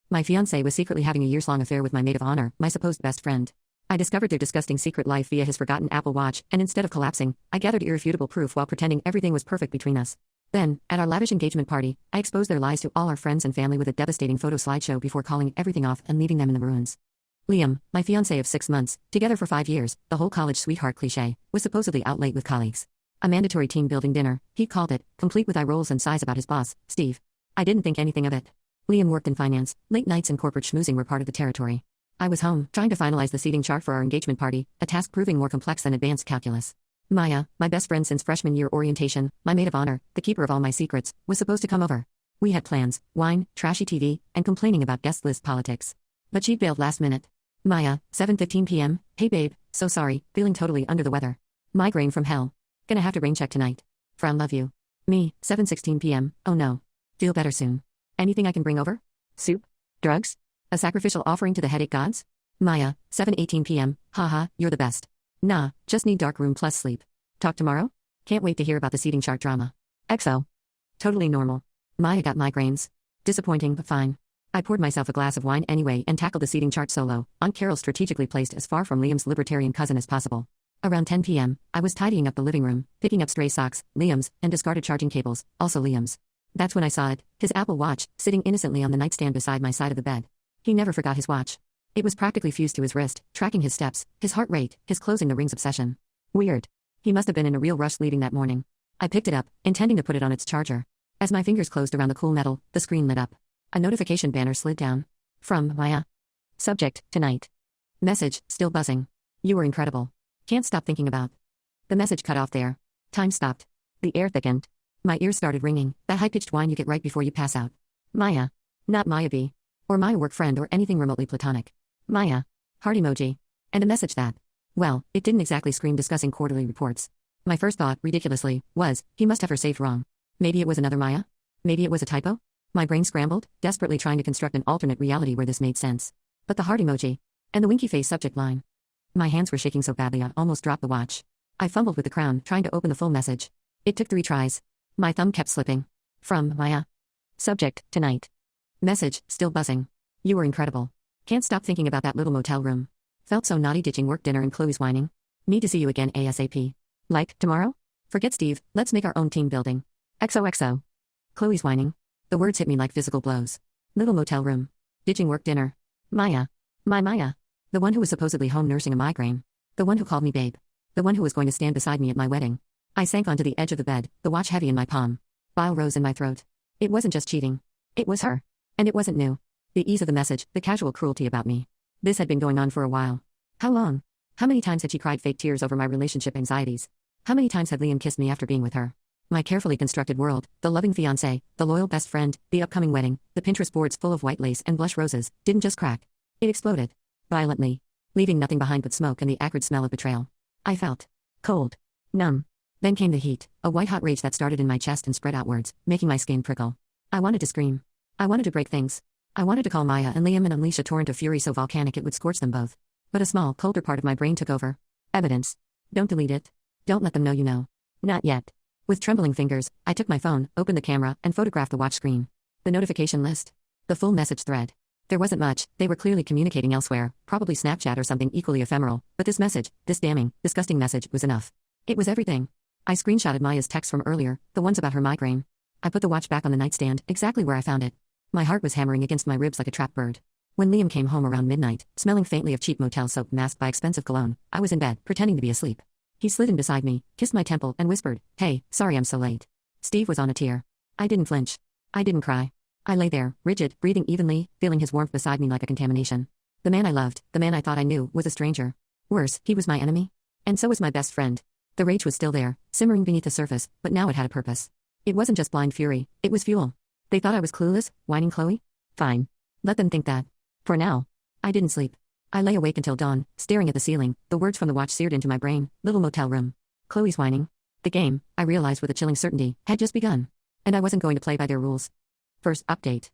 My fiancé was secretly having a years-long affair with my maid of honor, my supposed best friend. I discovered their disgusting secret life via his forgotten Apple Watch, and instead of collapsing, I gathered irrefutable proof while pretending everything was perfect between us. Then, at our lavish engagement party, I exposed their lies to all our friends and family with a devastating photo slideshow before calling everything off and leaving them in the ruins. Liam, my fiancé of 6 months, together for 5 years, the whole college sweetheart cliché, was supposedly out late with colleagues. A mandatory team-building dinner, he called it, complete with eye rolls and sighs about his boss, Steve. I didn't think anything of it. Liam worked in finance, late nights and corporate schmoozing were part of the territory. I was home, trying to finalize the seating chart for our engagement party, a task proving more complex than advanced calculus. Maya, my best friend since freshman year orientation, my maid of honor, the keeper of all my secrets, was supposed to come over. We had plans, wine, trashy TV, and complaining about guest list politics. But she bailed last minute. Maya, 7:15 p.m, hey babe, so sorry, feeling totally under the weather. Migraine from hell. Gonna have to rain check tonight. Frown love you. Me, 7:16 p.m, oh no. Feel better soon. Anything I can bring over? Soup? Drugs? A sacrificial offering to the headache gods? Maya, 7:18 p.m, haha, you're the best. Nah, just need dark room plus sleep. Talk tomorrow? Can't wait to hear about the seating chart drama. XO. Totally normal. Maya got migraines. Disappointing but fine. I poured myself a glass of wine anyway and tackled the seating chart solo, Aunt Carol strategically placed as far from Liam's libertarian cousin as possible. Around 10 p.m, I was tidying up the living room, picking up stray socks, Liam's, and discarded charging cables, also Liam's. That's when I saw it, his Apple Watch, sitting innocently on the nightstand beside my side of the bed. He never forgot his watch. It was practically fused to his wrist, tracking his steps, his heart rate, his closing the rings obsession. Weird. He must have been in a real rush leaving that morning. I picked it up, intending to put it on its charger. As my fingers closed around the cool metal, the screen lit up. A notification banner slid down. From Maya. Subject, tonight. Message, still buzzing. You were incredible. Can't stop thinking about. The message cut off there. Time stopped. The air thickened. My ears started ringing, that high-pitched whine you get right before you pass out. Maya. Not Maya B. Or my work friend or anything remotely platonic. Maya. Heart emoji. And a message that. Well, it didn't exactly scream discussing quarterly reports. My first thought, ridiculously, was, he must have her saved wrong. Maybe it was another Maya? Maybe it was a typo? My brain scrambled, desperately trying to construct an alternate reality where this made sense. But the heart emoji. And the winky face subject line. My hands were shaking so badly I almost dropped the watch. I fumbled with the crown, trying to open the full message. It took 3 tries. My thumb kept slipping. From Maya. Subject, tonight. Message, still buzzing. You were incredible. Can't stop thinking about that little motel room. Felt so naughty ditching work dinner and Chloe's whining. Need to see you again ASAP. Like, tomorrow? Forget Steve, let's make our own team building. XOXO. Chloe's whining. The words hit me like physical blows. Little motel room. Ditching work dinner. Maya. My Maya. The one who was supposedly home nursing a migraine. The one who called me babe. The one who was going to stand beside me at my wedding. I sank onto the edge of the bed, the watch heavy in my palm. Bile rose in my throat. It wasn't just cheating. It was her. And it wasn't new. The ease of the message, the casual cruelty about me. This had been going on for a while. How long? How many times had she cried fake tears over my relationship anxieties? How many times had Liam kissed me after being with her? My carefully constructed world, the loving fiancé, the loyal best friend, the upcoming wedding, the Pinterest boards full of white lace and blush roses, didn't just crack. It exploded. Violently. Leaving nothing behind but smoke and the acrid smell of betrayal. I felt cold. Numb. Then came the heat, a white-hot rage that started in my chest and spread outwards, making my skin prickle. I wanted to scream. I wanted to break things. I wanted to call Maya and Liam and unleash a torrent of fury so volcanic it would scorch them both. But a small, colder part of my brain took over. Evidence. Don't delete it. Don't let them know you know. Not yet. With trembling fingers, I took my phone, opened the camera, and photographed the watch screen. The notification list. The full message thread. There wasn't much, they were clearly communicating elsewhere, probably Snapchat or something equally ephemeral, but this message, this damning, disgusting message, was enough. It was everything. I screenshotted Maya's texts from earlier, the ones about her migraine. I put the watch back on the nightstand, exactly where I found it. My heart was hammering against my ribs like a trapped bird. When Liam came home around midnight, smelling faintly of cheap motel soap masked by expensive cologne, I was in bed, pretending to be asleep. He slid in beside me, kissed my temple, and whispered, "Hey, sorry I'm so late." Steve was on a tear. I didn't flinch. I didn't cry. I lay there, rigid, breathing evenly, feeling his warmth beside me like a contamination. The man I loved, the man I thought I knew, was a stranger. Worse, he was my enemy. And so was my best friend. The rage was still there, simmering beneath the surface, but now it had a purpose. It wasn't just blind fury, it was fuel. They thought I was clueless, whining Chloe? Fine. Let them think that. For now. I didn't sleep. I lay awake until dawn, staring at the ceiling, the words from the watch seared into my brain, little motel room. Chloe's whining. The game, I realized with a chilling certainty, had just begun. And I wasn't going to play by their rules. First update.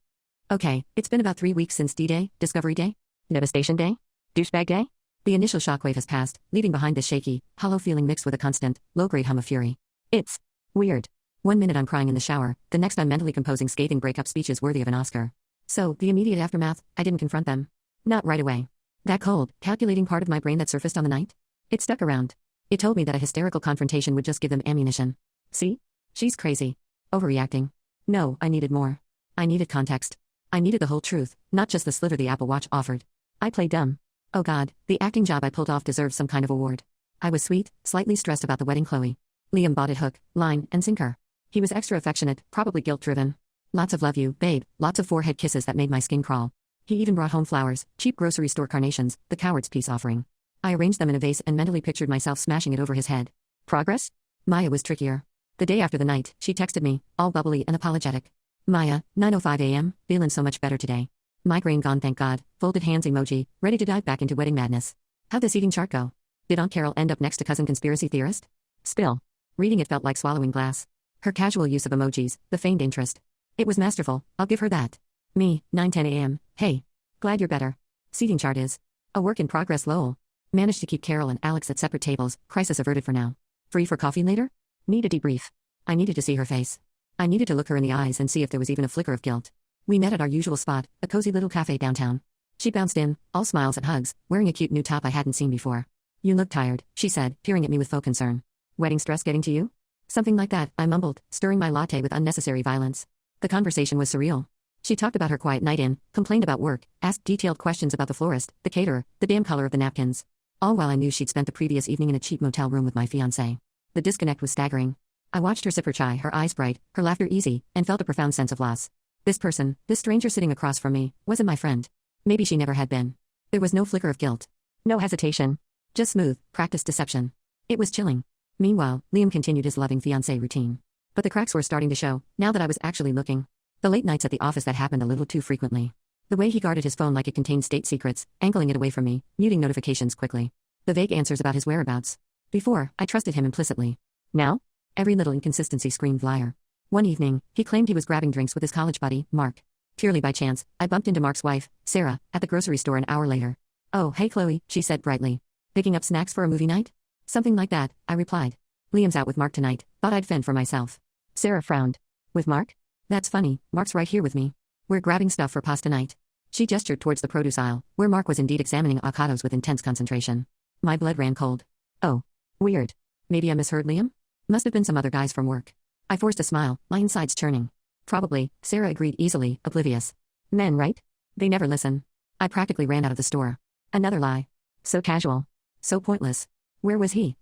Okay, it's been about 3 weeks since D-Day, Discovery Day, Devastation Day, Douchebag Day. The initial shockwave has passed, leaving behind this shaky, hollow feeling mixed with a constant, low-grade hum of fury. It's weird. 1 minute I'm crying in the shower, the next I'm mentally composing scathing breakup speeches worthy of an Oscar. So, the immediate aftermath, I didn't confront them. Not right away. That cold, calculating part of my brain that surfaced on the night? It stuck around. It told me that a hysterical confrontation would just give them ammunition. See? She's crazy. Overreacting. No, I needed more. I needed context. I needed the whole truth, not just the slither the Apple Watch offered. I played dumb. Oh God, the acting job I pulled off deserves some kind of award. I was sweet, slightly stressed about the wedding Chloe. Liam bought it hook, line, and sinker. He was extra affectionate, probably guilt-driven. Lots of love you, babe, lots of forehead kisses that made my skin crawl. He even brought home flowers, cheap grocery store carnations, the coward's peace offering. I arranged them in a vase and mentally pictured myself smashing it over his head. Progress? Maya was trickier. The day after the night, she texted me, all bubbly and apologetic. Maya, 9:05 a.m., feeling so much better today. Migraine gone thank God, folded hands emoji, ready to dive back into wedding madness. How'd this eating chart go? Did Aunt Carol end up next to cousin conspiracy theorist? Spill. Reading it felt like swallowing glass. Her casual use of emojis, the feigned interest. It was masterful, I'll give her that. Me, 9:10 a.m., hey. Glad you're better. Seating chart is. A work in progress lol. Managed to keep Carol and Alex at separate tables, crisis averted for now. Free for coffee later? Need a debrief. I needed to see her face. I needed to look her in the eyes and see if there was even a flicker of guilt. We met at our usual spot, a cozy little cafe downtown. She bounced in, all smiles and hugs, wearing a cute new top I hadn't seen before. You look tired, she said, peering at me with faux concern. Wedding stress getting to you? Something like that, I mumbled, stirring my latte with unnecessary violence. The conversation was surreal. She talked about her quiet night in, complained about work, asked detailed questions about the florist, the caterer, the damn color of the napkins. All while I knew she'd spent the previous evening in a cheap motel room with my fiancé. The disconnect was staggering. I watched her sip her chai, her eyes bright, her laughter easy, and felt a profound sense of loss. This person, this stranger sitting across from me, wasn't my friend. Maybe she never had been. There was no flicker of guilt. No hesitation. Just smooth, practiced deception. It was chilling. Meanwhile, Liam continued his loving fiancé routine. But the cracks were starting to show, now that I was actually looking. The late nights at the office that happened a little too frequently. The way he guarded his phone like it contained state secrets, angling it away from me, muting notifications quickly. The vague answers about his whereabouts. Before, I trusted him implicitly. Now? Every little inconsistency screamed liar. One evening, he claimed he was grabbing drinks with his college buddy, Mark. Purely by chance, I bumped into Mark's wife, Sarah, at the grocery store an hour later. Oh, hey Chloe, she said brightly. Picking up snacks for a movie night? Something like that, I replied. Liam's out with Mark tonight, thought I'd fend for myself. Sarah frowned. With Mark? That's funny, Mark's right here with me. We're grabbing stuff for pasta night. She gestured towards the produce aisle, where Mark was indeed examining avocados with intense concentration. My blood ran cold. Oh. Weird. Maybe I misheard Liam? Must have been some other guys from work. I forced a smile, my insides churning. Probably, Sarah agreed easily, oblivious. Men, right? They never listen. I practically ran out of the store. Another lie. So casual. So pointless. Where was he?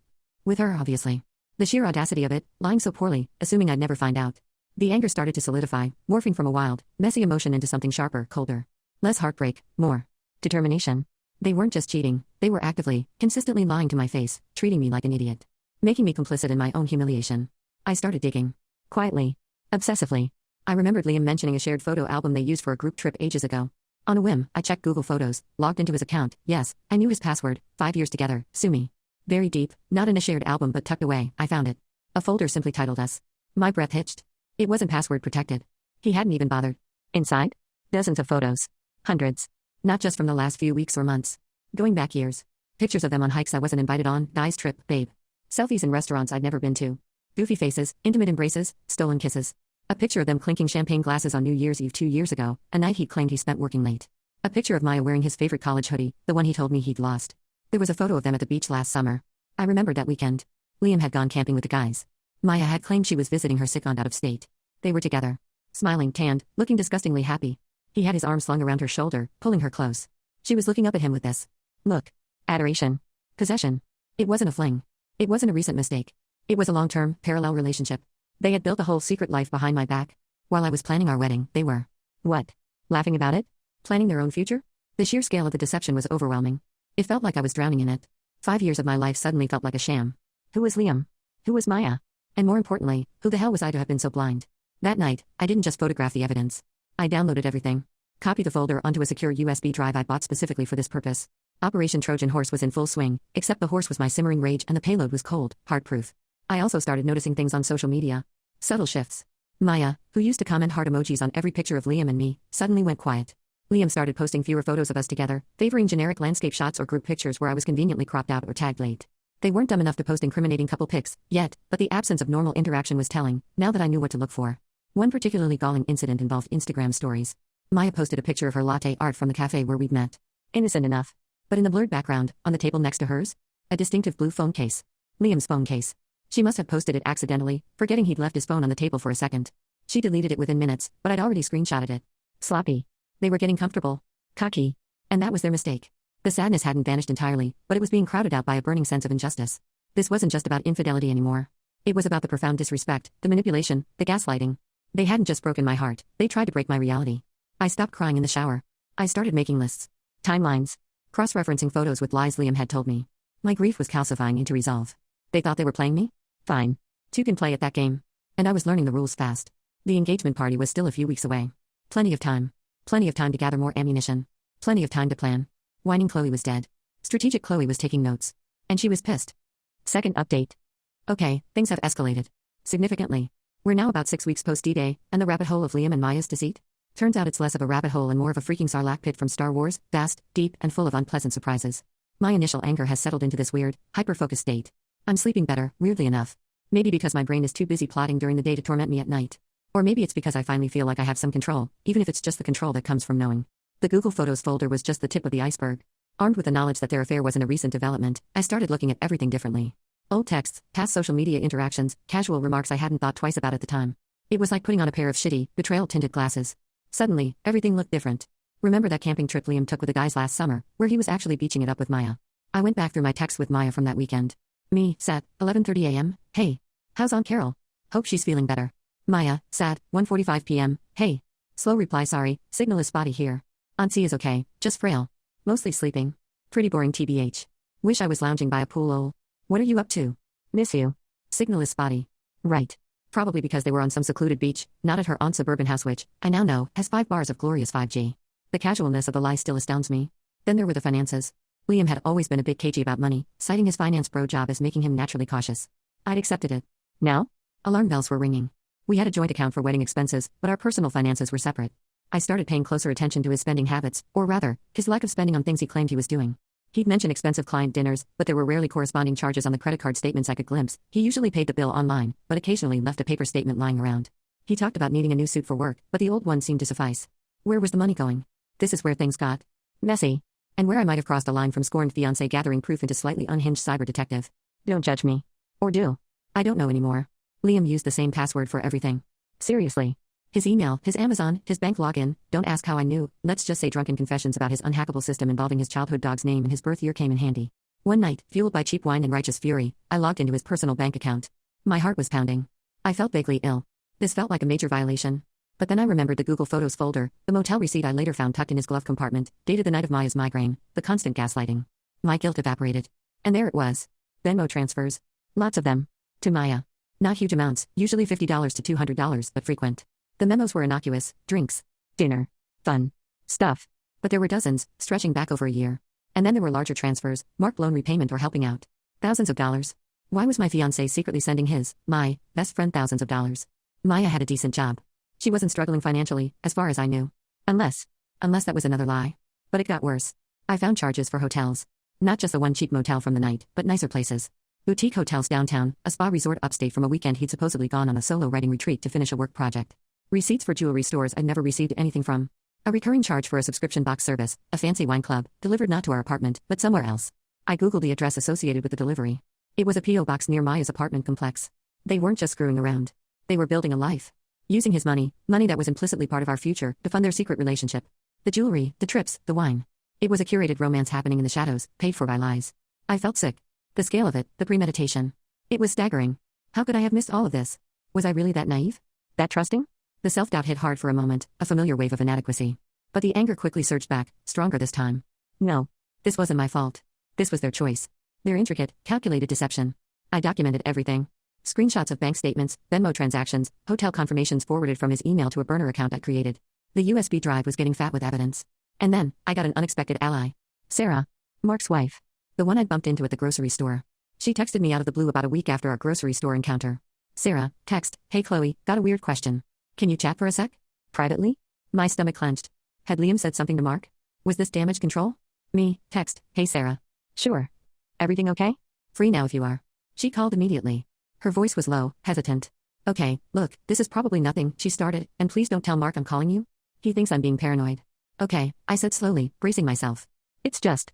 With her, obviously. The sheer audacity of it, lying so poorly, assuming I'd never find out. The anger started to solidify, morphing from a wild, messy emotion into something sharper, colder. Less heartbreak, more determination. They weren't just cheating, they were actively, consistently lying to my face, treating me like an idiot. Making me complicit in my own humiliation. I started digging. Quietly. Obsessively. I remembered Liam mentioning a shared photo album they used for a group trip ages ago. On a whim, I checked Google Photos, logged into his account, yes, I knew his password, 5 years together, sue me. Very deep, not in a shared album but tucked away, I found it. A folder simply titled us. My breath hitched. It wasn't password protected. He hadn't even bothered. Inside? Dozens of photos. Hundreds. Not just from the last few weeks or months. Going back years. Pictures of them on hikes I wasn't invited on, guy's trip, babe. Selfies in restaurants I'd never been to. Goofy faces, intimate embraces, stolen kisses. A picture of them clinking champagne glasses on New Year's Eve 2 years ago, a night he claimed he spent working late. A picture of Maya wearing his favorite college hoodie, the one he told me he'd lost. There was a photo of them at the beach last summer. I remembered that weekend. Liam had gone camping with the guys. Maya had claimed she was visiting her sick aunt out of state. They were together. Smiling, tanned, looking disgustingly happy. He had his arm slung around her shoulder, pulling her close. She was looking up at him with this look. Adoration. Possession. It wasn't a fling. It wasn't a recent mistake. It was a long-term, parallel relationship. They had built a whole secret life behind my back. While I was planning our wedding, they were. What? Laughing about it? Planning their own future? The sheer scale of the deception was overwhelming. It felt like I was drowning in it. 5 years of my life suddenly felt like a sham. Who was Liam? Who was Maya? And more importantly, who the hell was I to have been so blind? That night, I didn't just photograph the evidence. I downloaded everything. Copied the folder onto a secure USB drive I bought specifically for this purpose. Operation Trojan Horse was in full swing, except the horse was my simmering rage and the payload was cold, hard-proof. I also started noticing things on social media. Subtle shifts. Maya, who used to comment heart emojis on every picture of Liam and me, suddenly went quiet. Liam started posting fewer photos of us together, favoring generic landscape shots or group pictures where I was conveniently cropped out or tagged late. They weren't dumb enough to post incriminating couple pics, yet, but the absence of normal interaction was telling, now that I knew what to look for. One particularly galling incident involved Instagram stories. Maya posted a picture of her latte art from the cafe where we'd met. Innocent enough. But in the blurred background, on the table next to hers, a distinctive blue phone case. Liam's phone case. She must have posted it accidentally, forgetting he'd left his phone on the table for a second. She deleted it within minutes, but I'd already screenshotted it. Sloppy. They were getting comfortable. Cocky. And that was their mistake. The sadness hadn't vanished entirely, but it was being crowded out by a burning sense of injustice. This wasn't just about infidelity anymore. It was about the profound disrespect, the manipulation, the gaslighting. They hadn't just broken my heart, they tried to break my reality. I stopped crying in the shower. I started making lists. Timelines. Cross-referencing photos with lies Liam had told me. My grief was calcifying into resolve. They thought they were playing me? Fine. Two can play at that game. And I was learning the rules fast. The engagement party was still a few weeks away. Plenty of time. Plenty of time to gather more ammunition. Plenty of time to plan. Whining Chloe was dead. Strategic Chloe was taking notes. And she was pissed. Second update. Okay, things have escalated. Significantly. We're now about 6 weeks post D-Day, and the rabbit hole of Liam and Maya's deceit? Turns out it's less of a rabbit hole and more of a freaking Sarlacc pit from Star Wars, vast, deep, and full of unpleasant surprises. My initial anger has settled into this weird, hyper-focused state. I'm sleeping better, weirdly enough. Maybe because my brain is too busy plotting during the day to torment me at night. Or maybe it's because I finally feel like I have some control, even if it's just the control that comes from knowing. The Google Photos folder was just the tip of the iceberg. Armed with the knowledge that their affair wasn't a recent development, I started looking at everything differently. Old texts, past social media interactions, casual remarks I hadn't thought twice about at the time. It was like putting on a pair of shitty, betrayal-tinted glasses. Suddenly, everything looked different. Remember that camping trip Liam took with the guys last summer, where he was actually beaching it up with Maya? I went back through my texts with Maya from that weekend. Me, Sat, 11:30 a.m., hey. How's Aunt Carol? Hope she's feeling better. Maya, Sat, 1:45 p.m., hey. Slow reply sorry, signal is spotty here. Aunt C is okay, just frail. Mostly sleeping. Pretty boring TBH. Wish I was lounging by a pool lol. What are you up to? Miss you. Signal is spotty. Right. Probably because they were on some secluded beach, not at her aunt's suburban house which, I now know, has 5 bars of glorious 5G. The casualness of the lie still astounds me. Then there were the finances. Liam had always been a bit cagey about money, citing his finance bro job as making him naturally cautious. I'd accepted it. Now? Alarm bells were ringing. We had a joint account for wedding expenses, but our personal finances were separate. I started paying closer attention to his spending habits, or rather, his lack of spending on things he claimed he was doing. He'd mention expensive client dinners, but there were rarely corresponding charges on the credit card statements I could glimpse. He usually paid the bill online, but occasionally left a paper statement lying around. He talked about needing a new suit for work, but the old one seemed to suffice. Where was the money going? This is where things got messy. And where I might have crossed a line from scorned fiancé gathering proof into slightly unhinged cyber detective. Don't judge me. Or do. I don't know anymore. Liam used the same password for everything. Seriously. His email, his Amazon, his bank login, don't ask how I knew, let's just say drunken confessions about his unhackable system involving his childhood dog's name and his birth year came in handy. One night, fueled by cheap wine and righteous fury, I logged into his personal bank account. My heart was pounding. I felt vaguely ill. This felt like a major violation. But then I remembered the Google Photos folder, the motel receipt I later found tucked in his glove compartment, dated the night of Maya's migraine, the constant gaslighting. My guilt evaporated. And there it was. Venmo transfers. Lots of them. To Maya. Not huge amounts, usually $50 to $200, but frequent. The memos were innocuous: drinks, dinner, fun, stuff. But there were dozens, stretching back over a year. And then there were larger transfers, marked loan repayment or helping out. Thousands of dollars. Why was my fiancé secretly sending my best friend thousands of dollars? Maya had a decent job. She wasn't struggling financially, as far as I knew. Unless that was another lie. But it got worse. I found charges for hotels. Not just the one cheap motel from the night, but nicer places. Boutique hotels downtown, a spa resort upstate from a weekend he'd supposedly gone on a solo writing retreat to finish a work project. Receipts for jewelry stores I'd never received anything from. A recurring charge for a subscription box service, a fancy wine club, delivered not to our apartment, but somewhere else. I googled the address associated with the delivery. It was a P.O. box near Maya's apartment complex. They weren't just screwing around. They were building a life. Using his money that was implicitly part of our future, to fund their secret relationship. The jewelry, the trips, the wine. It was a curated romance happening in the shadows, paid for by lies. I felt sick. The scale of it, the premeditation. It was staggering. How could I have missed all of this? Was I really that naive? That trusting? The self-doubt hit hard for a moment, a familiar wave of inadequacy. But the anger quickly surged back, stronger this time. No. This wasn't my fault. This was their choice. Their intricate, calculated deception. I documented everything. Screenshots of bank statements, Venmo transactions, hotel confirmations forwarded from his email to a burner account I created. The USB drive was getting fat with evidence. And then, I got an unexpected ally. Sarah. Mark's wife. The one I'd bumped into at the grocery store. She texted me out of the blue about a week after our grocery store encounter. Sarah, text, hey Chloe, got a weird question. Can you chat for a sec? Privately? My stomach clenched. Had Liam said something to Mark? Was this damage control? Me, text, hey Sarah. Sure. Everything okay? Free now if you are. She called immediately. Her voice was low, hesitant. Okay, look, this is probably nothing, she started, and please don't tell Mark I'm calling you. He thinks I'm being paranoid. Okay, I said slowly, bracing myself. It's just.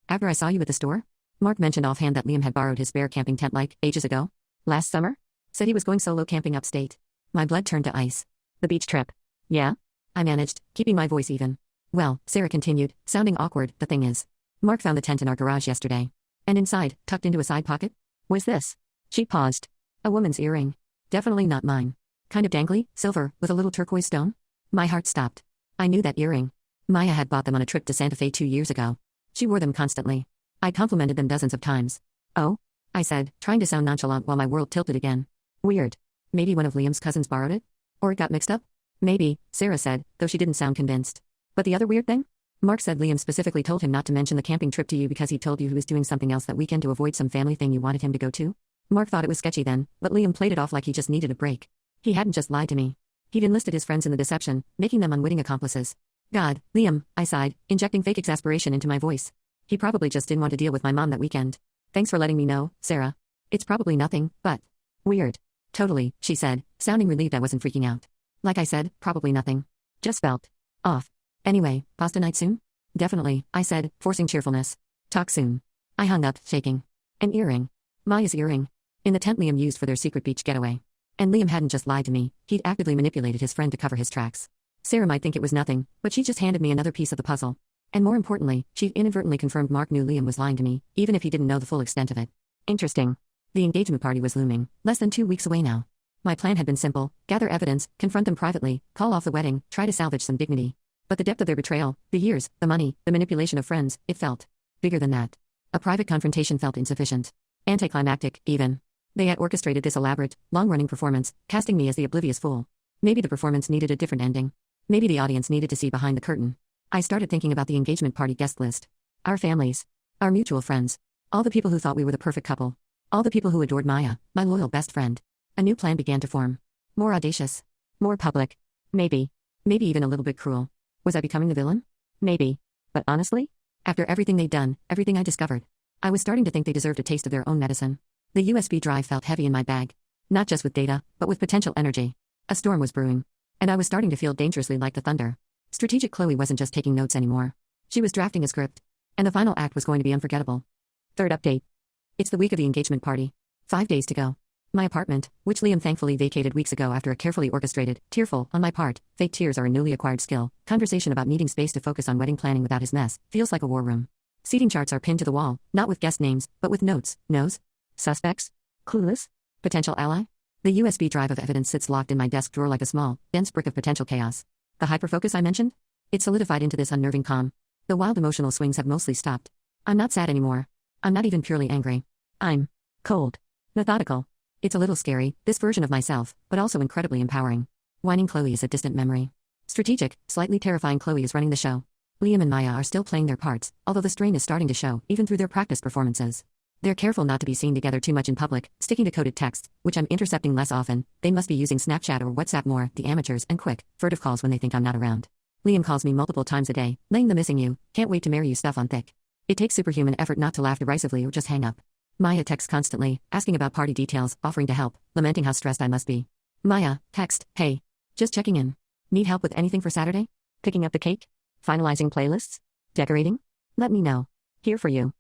After I saw you at the store? Mark mentioned offhand that Liam had borrowed his spare camping tent ages ago. Last summer? Said he was going solo camping upstate. My blood turned to ice. The beach trip. Yeah? I managed, keeping my voice even. Well, Sarah continued, sounding awkward, the thing is. Mark found the tent in our garage yesterday. And inside, tucked into a side pocket? Was this? She paused. A woman's earring. Definitely not mine. Kind of dangly, silver, with a little turquoise stone? My heart stopped. I knew that earring. Maya had bought them on a trip to Santa Fe 2 years ago. She wore them constantly. I complimented them dozens of times. Oh? I said, trying to sound nonchalant while my world tilted again. Weird. Maybe one of Liam's cousins borrowed it? Or it got mixed up? Maybe, Sarah said, though she didn't sound convinced. But the other weird thing? Mark said Liam specifically told him not to mention the camping trip to you because he told you he was doing something else that weekend to avoid some family thing you wanted him to go to? Mark thought it was sketchy then, but Liam played it off like he just needed a break. He hadn't just lied to me. He'd enlisted his friends in the deception, making them unwitting accomplices. God, Liam, I sighed, injecting fake exasperation into my voice. He probably just didn't want to deal with my mom that weekend. Thanks for letting me know, Sarah. It's probably nothing, but. Weird. Totally, she said, sounding relieved I wasn't freaking out. Like I said, probably nothing. Just felt. Off. Anyway, pasta night soon? Definitely, I said, forcing cheerfulness. Talk soon. I hung up, shaking. An earring. Maya's earring. In the tent Liam used for their secret beach getaway. And Liam hadn't just lied to me, he'd actively manipulated his friend to cover his tracks. Sarah might think it was nothing, but she just handed me another piece of the puzzle. And more importantly, she'd inadvertently confirmed Mark knew Liam was lying to me, even if he didn't know the full extent of it. Interesting. The engagement party was looming, less than 2 weeks away now. My plan had been simple: gather evidence, confront them privately, call off the wedding, try to salvage some dignity. But the depth of their betrayal, the years, the money, the manipulation of friends, it felt bigger than that. A private confrontation felt insufficient. Anticlimactic, even. They had orchestrated this elaborate, long-running performance, casting me as the oblivious fool. Maybe the performance needed a different ending. Maybe the audience needed to see behind the curtain. I started thinking about the engagement party guest list. Our families. Our mutual friends. All the people who thought we were the perfect couple. All the people who adored Maya, my loyal best friend. A new plan began to form. More audacious. More public. Maybe even a little bit cruel. Was I becoming the villain? Maybe. But honestly? After everything they'd done, everything I discovered, I was starting to think they deserved a taste of their own medicine. The USB drive felt heavy in my bag. Not just with data, but with potential energy. A storm was brewing. And I was starting to feel dangerously like the thunder. Strategic Chloe wasn't just taking notes anymore. She was drafting a script. And the final act was going to be unforgettable. Third update. It's the week of the engagement party. 5 days to go. My apartment, which Liam thankfully vacated weeks ago after a carefully orchestrated, tearful, on my part, fake tears are a newly acquired skill, conversation about needing space to focus on wedding planning without his mess, feels like a war room. Seating charts are pinned to the wall, not with guest names, but with notes, no's, suspects, clueless, potential ally. The USB drive of evidence sits locked in my desk drawer like a small, dense brick of potential chaos. The hyperfocus I mentioned? It solidified into this unnerving calm. The wild emotional swings have mostly stopped. I'm not sad anymore. I'm not even purely angry. I'm cold. Methodical. It's a little scary, this version of myself, but also incredibly empowering. Whining Chloe is a distant memory. Strategic, slightly terrifying Chloe is running the show. Liam and Maya are still playing their parts, although the strain is starting to show, even through their practice performances. They're careful not to be seen together too much in public, sticking to coded texts, which I'm intercepting less often. They must be using Snapchat or WhatsApp more, the amateurs, and quick, furtive calls when they think I'm not around. Liam calls me multiple times a day, laying the missing you, can't wait to marry you stuff on thick. It takes superhuman effort not to laugh derisively or just hang up. Maya texts constantly, asking about party details, offering to help, lamenting how stressed I must be. Maya, text, hey. Just checking in. Need help with anything for Saturday? Picking up the cake? Finalizing playlists? Decorating? Let me know. Here for you.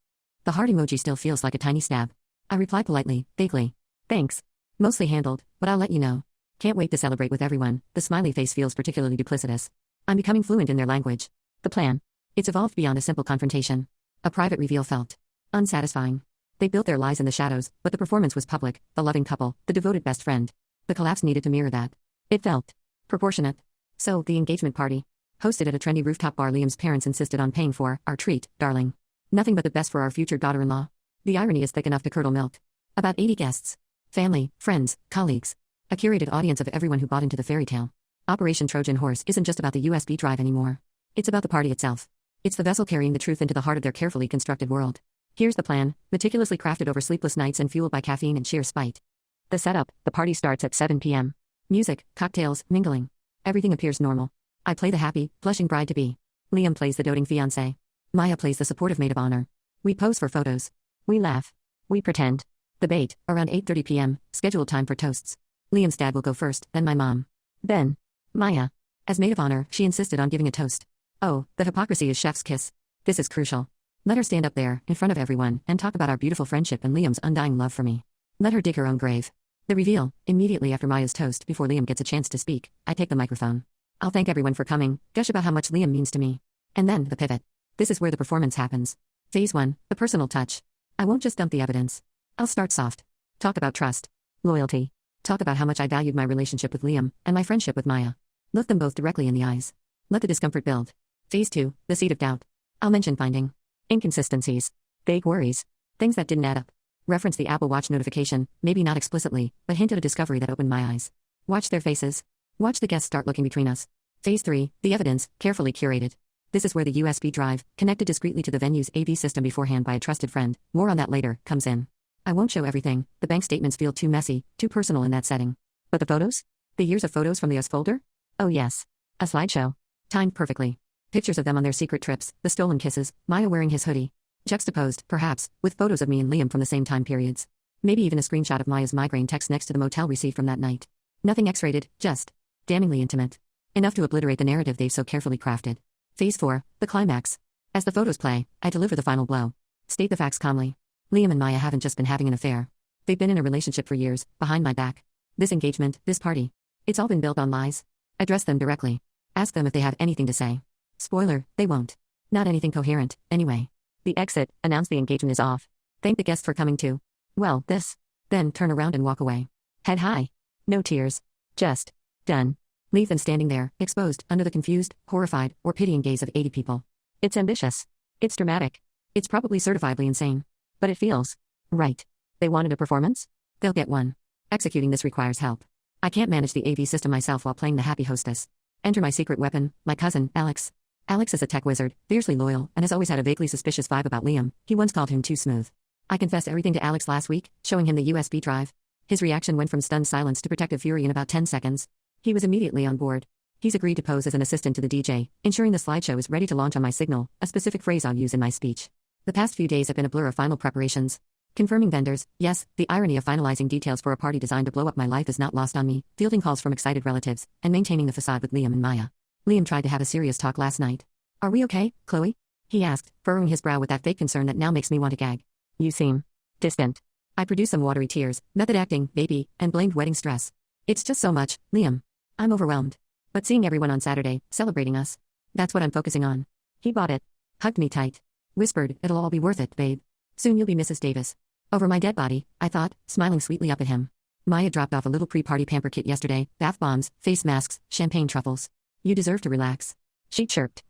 The heart emoji still feels like a tiny stab. I reply politely, vaguely. Thanks. Mostly handled, but I'll let you know. Can't wait to celebrate with everyone. The smiley face feels particularly duplicitous. I'm becoming fluent in their language. The plan. It's evolved beyond a simple confrontation. A private reveal felt unsatisfying. They built their lies in the shadows, but the performance was public, the loving couple, the devoted best friend. The collapse needed to mirror that. It felt proportionate. So, the engagement party. Hosted at a trendy rooftop bar Liam's parents insisted on paying for, our treat, darling. Nothing but the best for our future daughter-in-law. The irony is thick enough to curdle milk. About 80 guests. Family, friends, colleagues. A curated audience of everyone who bought into the fairy tale. Operation Trojan Horse isn't just about the USB drive anymore. It's about the party itself. It's the vessel carrying the truth into the heart of their carefully constructed world. Here's the plan, meticulously crafted over sleepless nights and fueled by caffeine and sheer spite. The setup: the party starts at 7 p.m. Music, cocktails, mingling. Everything appears normal. I play the happy, blushing bride-to-be. Liam plays the doting fiancé. Maya plays the supportive maid of honor. We pose for photos. We laugh. We pretend. The bait, around 8:30 p.m., scheduled time for toasts. Liam's dad will go first, then my mom. Then Maya. As maid of honor, she insisted on giving a toast. Oh, the hypocrisy is chef's kiss. This is crucial. Let her stand up there, in front of everyone, and talk about our beautiful friendship and Liam's undying love for me. Let her dig her own grave. The reveal, immediately after Maya's toast before Liam gets a chance to speak, I take the microphone. I'll thank everyone for coming, gush about how much Liam means to me. And then, the pivot. This is where the performance happens. Phase 1, the personal touch. I won't just dump the evidence. I'll start soft. Talk about trust. Loyalty. Talk about how much I valued my relationship with Liam, and my friendship with Maya. Look them both directly in the eyes. Let the discomfort build. Phase 2, the seed of doubt. I'll mention finding inconsistencies, vague worries, things that didn't add up. Reference the Apple Watch notification, maybe not explicitly, but hint at a discovery that opened my eyes. Watch their faces. Watch the guests start looking between us. Phase 3, the evidence, carefully curated. This is where the USB drive, connected discreetly to the venue's AV system beforehand by a trusted friend, more on that later, comes in. I won't show everything, the bank statements feel too messy, too personal in that setting. But the photos? The years of photos from the US folder? Oh yes. A slideshow. Timed perfectly. Pictures of them on their secret trips, the stolen kisses, Maya wearing his hoodie. Juxtaposed, perhaps, with photos of me and Liam from the same time periods. Maybe even a screenshot of Maya's migraine text next to the motel receipt from that night. Nothing X-rated, just damningly intimate. Enough to obliterate the narrative they've so carefully crafted. Phase 4, the climax. As the photos play, I deliver the final blow. State the facts calmly. Liam and Maya haven't just been having an affair. They've been in a relationship for years, behind my back. This engagement, this party. It's all been built on lies. Address them directly. Ask them if they have anything to say. Spoiler, they won't. Not anything coherent, anyway. The exit, announce the engagement is off. Thank the guests for coming too. Well, this. Then turn around and walk away. Head high. No tears. Just. Done. Leave them standing there, exposed, under the confused, horrified, or pitying gaze of 80 people. It's ambitious. It's dramatic. It's probably certifiably insane. But it feels right. They wanted a performance? They'll get one. Executing this requires help. I can't manage the AV system myself while playing the happy hostess. Enter my secret weapon, my cousin, Alex. Alex is a tech wizard, fiercely loyal, and has always had a vaguely suspicious vibe about Liam. He once called him too smooth. I confessed everything to Alex last week, showing him the USB drive. His reaction went from stunned silence to protective fury in about 10 seconds. He was immediately on board. He's agreed to pose as an assistant to the DJ, ensuring the slideshow is ready to launch on my signal, a specific phrase I'll use in my speech. The past few days have been a blur of final preparations. Confirming vendors, yes, the irony of finalizing details for a party designed to blow up my life is not lost on me, fielding calls from excited relatives, and maintaining the facade with Liam and Maya. Liam tried to have a serious talk last night. Are we okay, Chloe? He asked, furrowing his brow with that fake concern that now makes me want to gag. You seem distant. I produced some watery tears, method acting, baby, and blamed wedding stress. It's just so much, Liam. I'm overwhelmed. But seeing everyone on Saturday, celebrating us, that's what I'm focusing on. He bought it. Hugged me tight. Whispered, it'll all be worth it, babe. Soon you'll be Mrs. Davis. Over my dead body, I thought, smiling sweetly up at him. Maya dropped off a little pre-party pamper kit yesterday, bath bombs, face masks, champagne truffles. You deserve to relax. She chirped.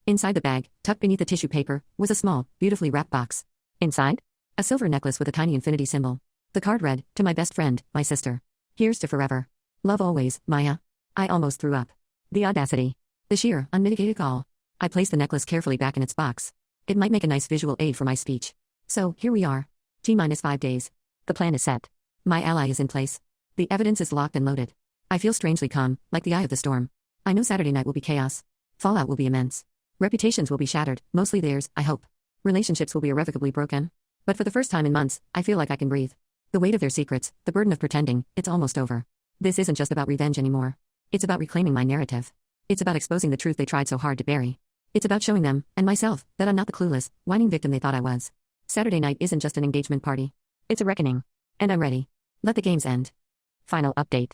Inside the bag, tucked beneath the tissue paper, was a small, beautifully wrapped box. Inside? A silver necklace with a tiny infinity symbol. The card read, to my best friend, my sister. Here's to forever. Love always, Maya. I almost threw up. The audacity. The sheer, unmitigated gall. I placed the necklace carefully back in its box. It might make a nice visual aid for my speech. So, here we are. T-5 days. The plan is set. My ally is in place. The evidence is locked and loaded. I feel strangely calm, like the eye of the storm. I know Saturday night will be chaos. Fallout will be immense. Reputations will be shattered, mostly theirs, I hope. Relationships will be irrevocably broken. But for the first time in months, I feel like I can breathe. The weight of their secrets, the burden of pretending, it's almost over. This isn't just about revenge anymore. It's about reclaiming my narrative. It's about exposing the truth they tried so hard to bury. It's about showing them, and myself, that I'm not the clueless, whining victim they thought I was. Saturday night isn't just an engagement party. It's a reckoning. And I'm ready. Let the games end. Final update.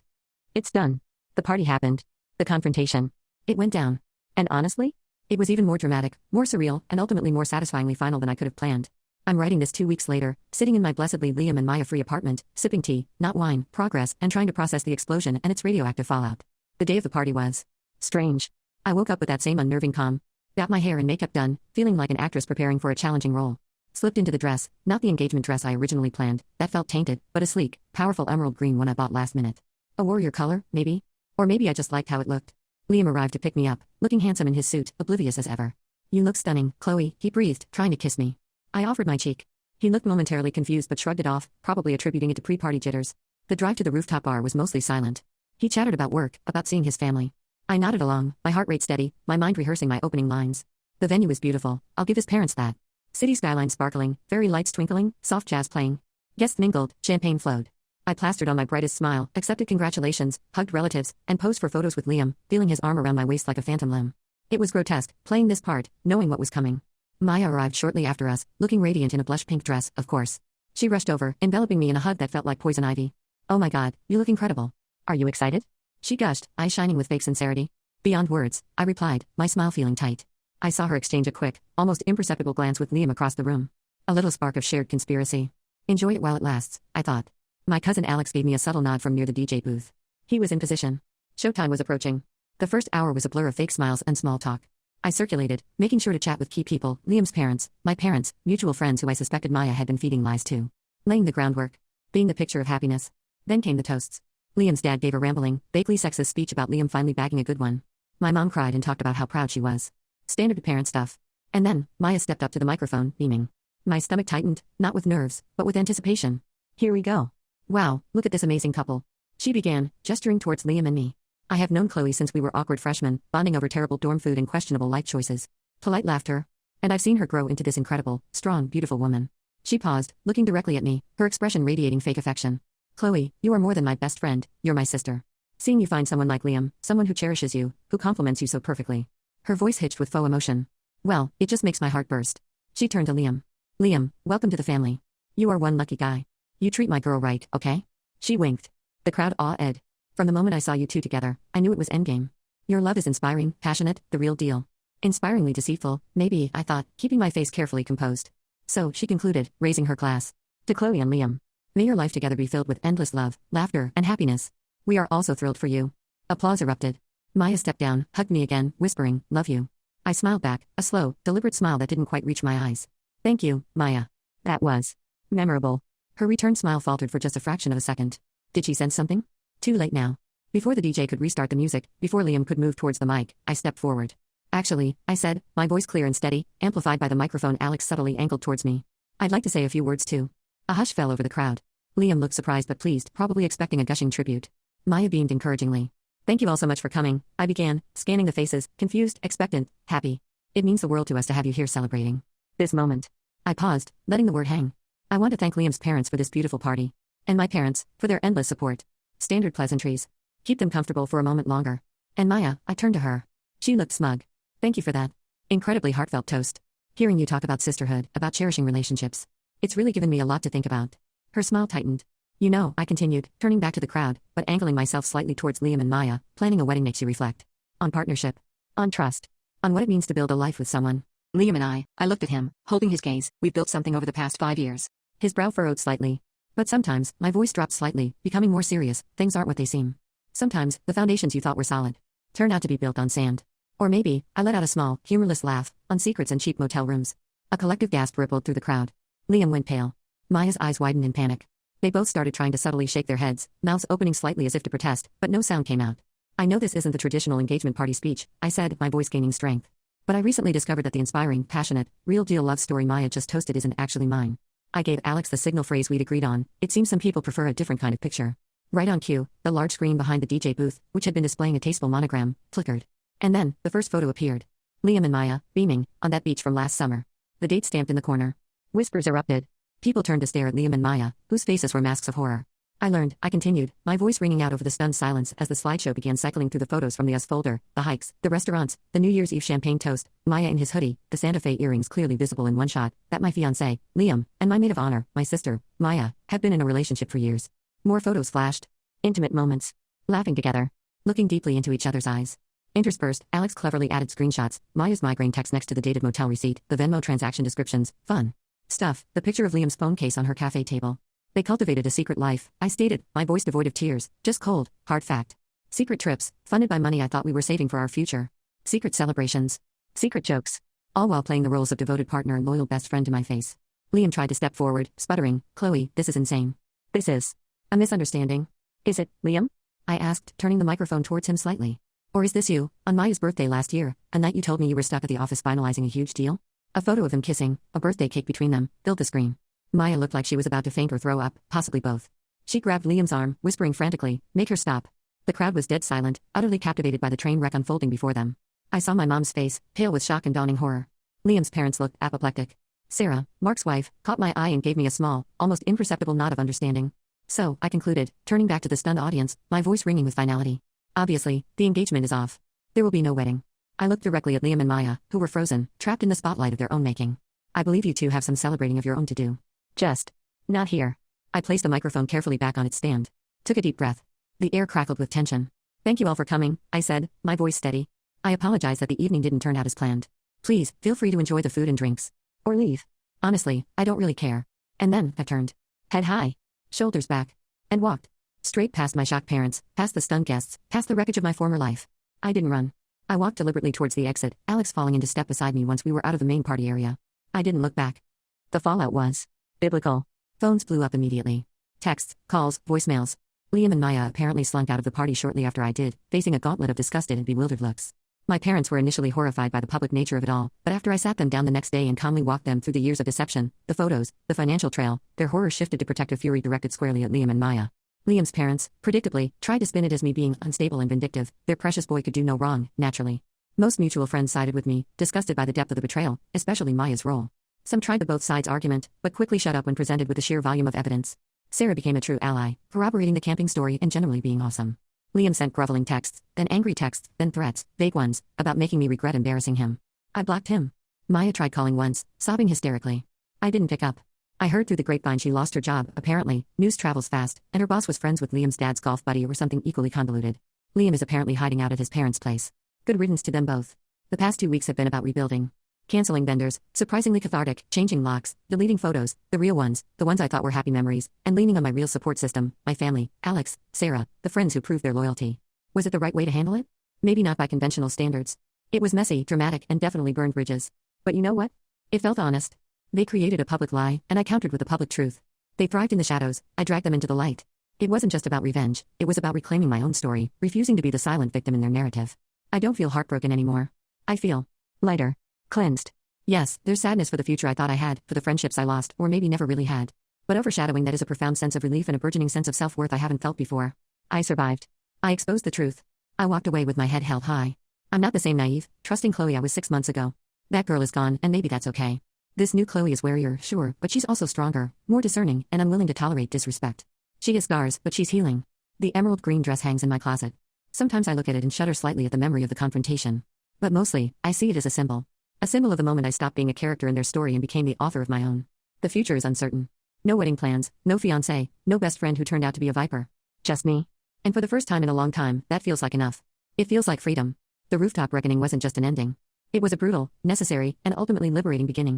It's done. The party happened. The confrontation. It went down. And honestly, it was even more dramatic, more surreal, and ultimately more satisfyingly final than I could have planned. I'm writing this 2 weeks later, sitting in my blessedly Liam and Maya-free apartment, sipping tea, not wine, progress, and trying to process the explosion and its radioactive fallout. The day of the party was strange. I woke up with that same unnerving calm. Got my hair and makeup done, feeling like an actress preparing for a challenging role. Slipped into the dress, not the engagement dress I originally planned, that felt tainted, but a sleek, powerful emerald green one I bought last minute. A warrior color, maybe? Or maybe I just liked how it looked. Liam arrived to pick me up, looking handsome in his suit, oblivious as ever. You look stunning, Chloe, he breathed, trying to kiss me. I offered my cheek. He looked momentarily confused but shrugged it off, probably attributing it to pre-party jitters. The drive to the rooftop bar was mostly silent. He chattered about work, about seeing his family. I nodded along, my heart rate steady, my mind rehearsing my opening lines. The venue is beautiful, I'll give his parents that. City skyline sparkling, fairy lights twinkling, soft jazz playing. Guests mingled, champagne flowed. I plastered on my brightest smile, accepted congratulations, hugged relatives, and posed for photos with Liam, feeling his arm around my waist like a phantom limb. It was grotesque, playing this part, knowing what was coming. Maya arrived shortly after us, looking radiant in a blush pink dress, of course. She rushed over, enveloping me in a hug that felt like poison ivy. "Oh my god, you look incredible. Are you excited?" She gushed, eyes shining with fake sincerity. "Beyond words," I replied, my smile feeling tight. I saw her exchange a quick, almost imperceptible glance with Liam across the room. A little spark of shared conspiracy. Enjoy it while it lasts, I thought. My cousin Alex gave me a subtle nod from near the DJ booth. He was in position. Showtime was approaching. The first hour was a blur of fake smiles and small talk. I circulated, making sure to chat with key people, Liam's parents, my parents, mutual friends who I suspected Maya had been feeding lies to. Laying the groundwork. Being the picture of happiness. Then came the toasts. Liam's dad gave a rambling, vaguely sexist speech about Liam finally bagging a good one. My mom cried and talked about how proud she was. Standard parent stuff. And then, Maya stepped up to the microphone, beaming. My stomach tightened, not with nerves, but with anticipation. Here we go. "Wow, look at this amazing couple," she began, gesturing towards Liam and me. "I have known Chloe since we were awkward freshmen, bonding over terrible dorm food and questionable life choices." Polite laughter. "And I've seen her grow into this incredible, strong, beautiful woman." She paused, looking directly at me, her expression radiating fake affection. "Chloe, you are more than my best friend, you're my sister. Seeing you find someone like Liam, someone who cherishes you, who compliments you so perfectly." Her voice hitched with faux emotion. "Well, it just makes my heart burst." She turned to Liam. "Liam, welcome to the family. You are one lucky guy. You treat my girl right, okay?" She winked. The crowd awed. "From the moment I saw you two together, I knew it was endgame. Your love is inspiring, passionate, the real deal. Inspiringly deceitful, maybe, I thought, keeping my face carefully composed. So, she concluded, raising her glass. To Chloe and Liam. May your life together be filled with endless love, laughter, and happiness. We are also thrilled for you." Applause erupted. Maya stepped down, hugged me again, whispering, "Love you." I smiled back, a slow, deliberate smile that didn't quite reach my eyes. "Thank you, Maya. That was memorable." Her return smile faltered for just a fraction of a second. Did she sense something? Too late now. Before the DJ could restart the music, before Liam could move towards the mic, I stepped forward. "Actually," I said, my voice clear and steady, amplified by the microphone Alex subtly angled towards me. "I'd like to say a few words too." A hush fell over the crowd. Liam looked surprised but pleased, probably expecting a gushing tribute. Maya beamed encouragingly. "Thank you all so much for coming," I began, scanning the faces, confused, expectant, happy. "It means the world to us to have you here celebrating this moment." I paused, letting the word hang. "I want to thank Liam's parents for this beautiful party. And my parents, for their endless support. Standard pleasantries. Keep them comfortable for a moment longer. And Maya," I turned to her. She looked smug. "Thank you for that. Incredibly heartfelt toast. Hearing you talk about sisterhood, about cherishing relationships. It's really given me a lot to think about." Her smile tightened. "You know," I continued, turning back to the crowd, but angling myself slightly towards Liam and Maya, "planning a wedding makes you reflect. On partnership. On trust. On what it means to build a life with someone. Liam and I looked at him, holding his gaze. "We've built something over the past 5 years. His brow furrowed slightly. "But sometimes," my voice dropped slightly, becoming more serious, "things aren't what they seem. Sometimes, the foundations you thought were solid turn out to be built on sand. Or maybe," I let out a small, humorless laugh, "on secrets and cheap motel rooms." A collective gasp rippled through the crowd. Liam went pale. Maya's eyes widened in panic. They both started trying to subtly shake their heads, mouths opening slightly as if to protest, but no sound came out. "I know this isn't the traditional engagement party speech," I said, my voice gaining strength. "But I recently discovered that the inspiring, passionate, real-deal love story Maya just toasted isn't actually mine." I gave Alex the signal phrase we'd agreed on. It seems some people prefer a different kind of picture. Right on cue, the large screen behind the DJ booth, which had been displaying a tasteful monogram, flickered. And then, the first photo appeared. Liam and Maya, beaming, on that beach from last summer. The date stamped in the corner. Whispers erupted. People turned to stare at Liam and Maya, whose faces were masks of horror. I continued, my voice ringing out over the stunned silence as the slideshow began cycling through the photos from the US folder, the hikes, the restaurants, the New Year's Eve champagne toast, Maya in his hoodie, the Santa Fe earrings clearly visible in one shot, that my fiancé, Liam, and my maid of honor, my sister, Maya, had been in a relationship for years. More photos flashed. Intimate moments. Laughing together. Looking deeply into each other's eyes. Interspersed, Alex cleverly added screenshots, Maya's migraine text next to the dated motel receipt, the Venmo transaction descriptions, fun stuff, the picture of Liam's phone case on her cafe table. They cultivated a secret life, I stated, my voice devoid of tears, just cold, hard fact. Secret trips, funded by money I thought we were saving for our future. Secret celebrations. Secret jokes. All while playing the roles of devoted partner and loyal best friend to my face. Liam tried to step forward, sputtering, "Chloe, this is insane. This is a misunderstanding." "Is it, Liam?" I asked, turning the microphone towards him slightly. "Or is this you, on Maya's birthday last year, a night you told me you were stuck at the office finalizing a huge deal?" A photo of them kissing, a birthday cake between them, filled the screen. Maya looked like she was about to faint or throw up, possibly both. She grabbed Liam's arm, whispering frantically, "Make her stop." The crowd was dead silent, utterly captivated by the train wreck unfolding before them. I saw my mom's face, pale with shock and dawning horror. Liam's parents looked apoplectic. Sarah, Mark's wife, caught my eye and gave me a small, almost imperceptible nod of understanding. So, I concluded, turning back to the stunned audience, my voice ringing with finality. Obviously, the engagement is off. There will be no wedding. I looked directly at Liam and Maya, who were frozen, trapped in the spotlight of their own making. I believe you two have some celebrating of your own to do. Just not here. I placed the microphone carefully back on its stand. Took a deep breath. The air crackled with tension. Thank you all for coming, I said, my voice steady. I apologize that the evening didn't turn out as planned. Please, feel free to enjoy the food and drinks. Or leave. Honestly, I don't really care. And then, I turned. Head high. Shoulders back. And walked. Straight past my shocked parents, past the stunned guests, past the wreckage of my former life. I didn't run. I walked deliberately towards the exit, Alex falling into step beside me once we were out of the main party area. I didn't look back. The fallout was biblical. Phones blew up immediately. Texts, calls, voicemails. Liam and Maya apparently slunk out of the party shortly after I did, facing a gauntlet of disgusted and bewildered looks. My parents were initially horrified by the public nature of it all, but after I sat them down the next day and calmly walked them through the years of deception, the photos, the financial trail, their horror shifted to protective fury directed squarely at Liam and Maya. Liam's parents, predictably, tried to spin it as me being unstable and vindictive. Their precious boy could do no wrong, naturally. Most mutual friends sided with me, disgusted by the depth of the betrayal, especially Maya's role. Some tried the both sides argument, but quickly shut up when presented with the sheer volume of evidence. Sarah became a true ally, corroborating the camping story and generally being awesome. Liam sent groveling texts, then angry texts, then threats, vague ones, about making me regret embarrassing him. I blocked him. Maya tried calling once, sobbing hysterically. I didn't pick up. I heard through the grapevine she lost her job, apparently, news travels fast, and her boss was friends with Liam's dad's golf buddy or something equally convoluted. Liam is apparently hiding out at his parents' place. Good riddance to them both. The past 2 weeks have been about rebuilding. Canceling vendors, surprisingly cathartic, changing locks, deleting photos, the real ones, the ones I thought were happy memories, and leaning on my real support system, my family, Alex, Sarah, the friends who proved their loyalty. Was it the right way to handle it? Maybe not by conventional standards. It was messy, dramatic, and definitely burned bridges. But you know what? It felt honest. They created a public lie, and I countered with a public truth. They thrived in the shadows, I dragged them into the light. It wasn't just about revenge, it was about reclaiming my own story, refusing to be the silent victim in their narrative. I don't feel heartbroken anymore. I feel lighter. Cleansed. Yes, there's sadness for the future I thought I had, for the friendships I lost, or maybe never really had. But overshadowing that is a profound sense of relief and a burgeoning sense of self-worth I haven't felt before. I survived. I exposed the truth. I walked away with my head held high. I'm not the same naive, trusting Chloe I was 6 months ago. That girl is gone, and maybe that's okay. This new Chloe is warier, sure, but she's also stronger, more discerning, and unwilling to tolerate disrespect. She has scars, but she's healing. The emerald green dress hangs in my closet. Sometimes I look at it and shudder slightly at the memory of the confrontation. But mostly, I see it as a symbol. A symbol of the moment I stopped being a character in their story and became the author of my own. The future is uncertain. No wedding plans, no fiancé, no best friend who turned out to be a viper. Just me. And for the first time in a long time, that feels like enough. It feels like freedom. The rooftop reckoning wasn't just an ending. It was a brutal, necessary, and ultimately liberating beginning.